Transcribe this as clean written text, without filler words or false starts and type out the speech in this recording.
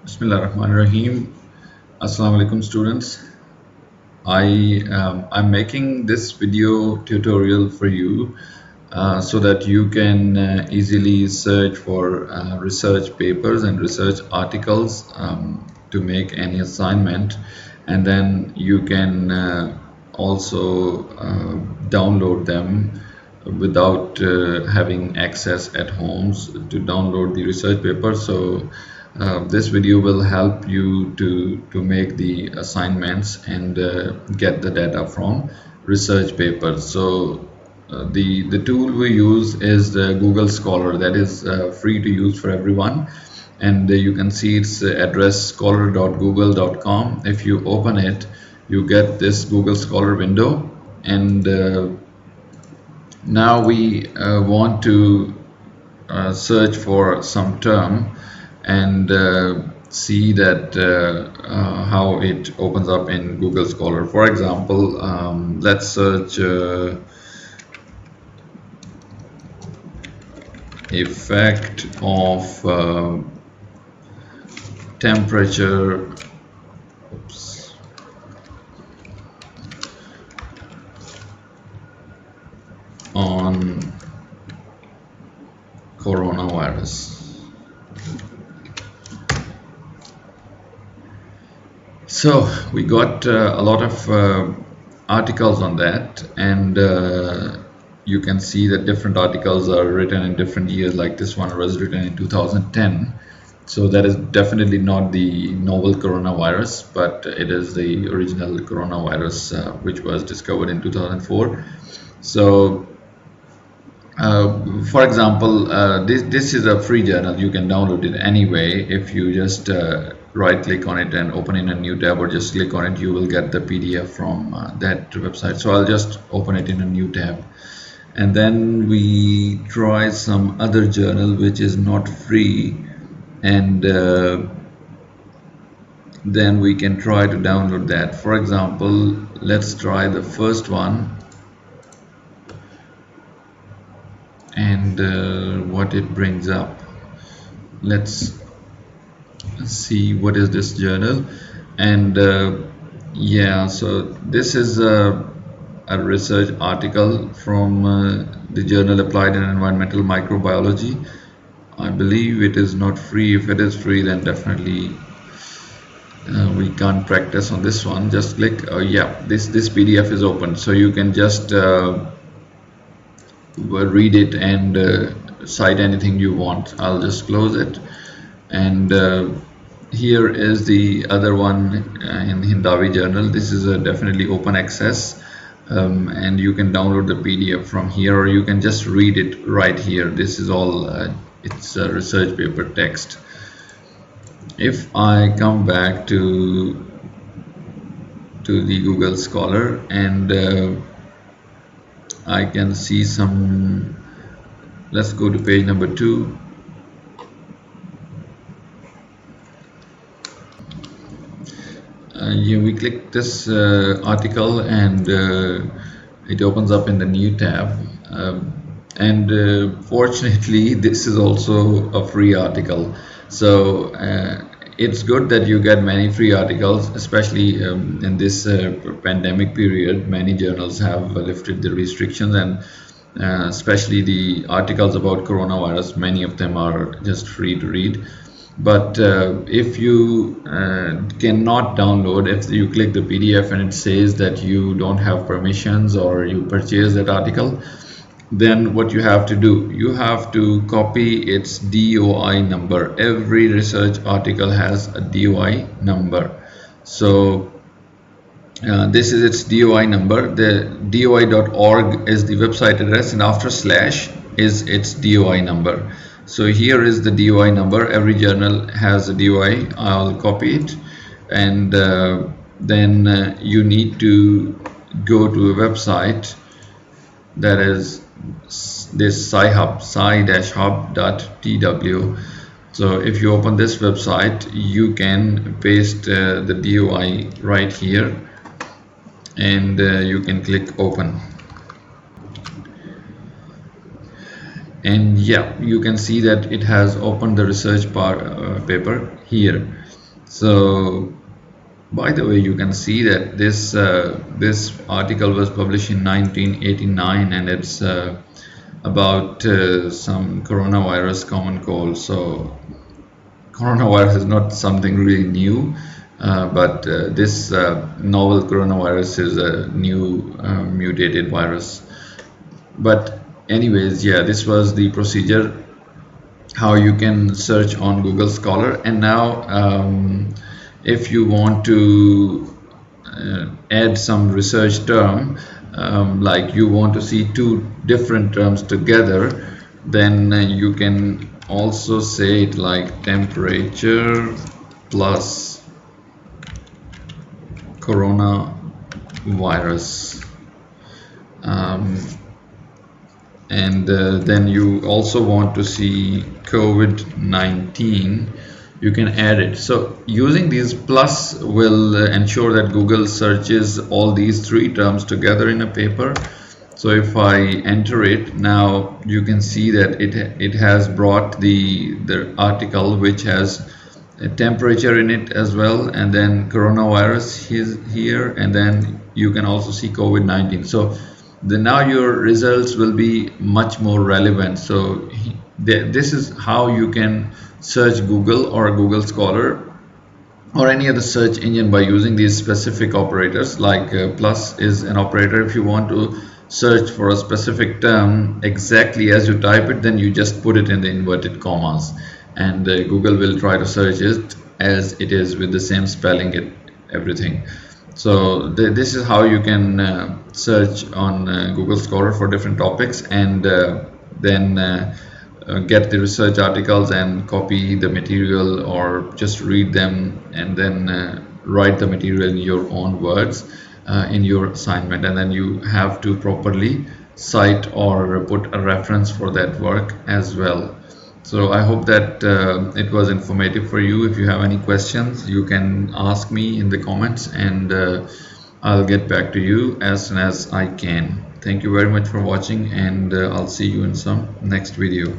Bismillahirrahmanirrahim. Assalamu alaikum students. I'm making this video tutorial for you so that you can easily search for research papers and research articles to make any assignment, and then you can also download them without having access at homes to download the research paper. So this video will help you to make the assignments and get the data from research papers. So the tool we use is the Google Scholar, that is free to use for everyone, and you can see its address scholar.google.com. If you open it, you get this Google Scholar window, and now we want to search for some term and see that how it opens up in Google Scholar. For example, let's search effect of temperature on coronavirus. So we got a lot of articles on that, and you can see that different articles are written in different years. Like this one was written in 2010, so that is definitely not the novel coronavirus, but it is the original coronavirus which was discovered in 2004. So for example, this is a free journal. You can download it anyway. If you just right click on it and open in a new tab, or just click on it, you will get the PDF from that website. So I'll just open it in a new tab, and then we try some other journal which is not free, and then we can try to download that. For example, let's try the first one, and what it brings up. Let's see what is this journal. And yeah, so this is a research article from the journal Applied and Environmental Microbiology. I believe it is not free. If it is free, then definitely we can't practice on this one. Just click yeah, this PDF is open, so you can just read it and cite anything you want. I'll just close it, and here is the other one in Hindawi journal. This is a definitely open access, and you can download the PDF from here, or you can just read it right here. This is all it's a research paper text. If I come back to the Google Scholar, and I can see some, let's go to page number 2. Yeah, we click this article, and it opens up in the new tab, and fortunately this is also a free article. So it's good that you get many free articles, especially in this pandemic period. Many journals have lifted the restrictions, and especially the articles about coronavirus, many of them are just free to read. But if you cannot download, if you click the PDF and it says that you don't have permissions or you purchase that article, then what you have to do, you have to copy its DOI number. Every research article has a DOI number. So this is its DOI number. The DOI.org is the website address, and after slash is its DOI number. So here is the DOI number. Every journal has a DOI. I'll copy it, and then you need to go to a website that is this Sci-Hub, sci-hub.tw. So if you open this website, you can paste the DOI right here, and you can click open. And yeah, you can see that it has opened the research paper here. So by the way, you can see that this article was published in 1989, and it's about some coronavirus common cold. So coronavirus is not something really new, but this novel coronavirus is a new mutated virus. But anyways, yeah, this was the procedure how you can search on Google Scholar. And now if you want to add some research term, like you want to see two different terms together, then you can also say it like temperature plus coronavirus. And then you also want to see COVID-19, you can add it. So using these plus will ensure that Google searches all these three terms together in a paper. So if I enter it now, you can see that it has brought the article which has a temperature in it as well, and then coronavirus is here, and then you can also see COVID-19. So now your results will be much more relevant. So this is how you can search Google or Google Scholar or any other search engine by using these specific operators. Like plus is an operator. If you want to search for a specific term exactly as you type it, then you just put it in the inverted commas, and Google will try to search it as it is with the same spelling, everything. So this is how you can search on Google Scholar for different topics, and then get the research articles and copy the material, or just read them and then write the material in your own words in your assignment. And then you have to properly cite or put a reference for that work as well. So I hope that it was informative for you. If you have any questions, you can ask me in the comments, and I'll get back to you as soon as I can. Thank you very much for watching, and I'll see you in some next video.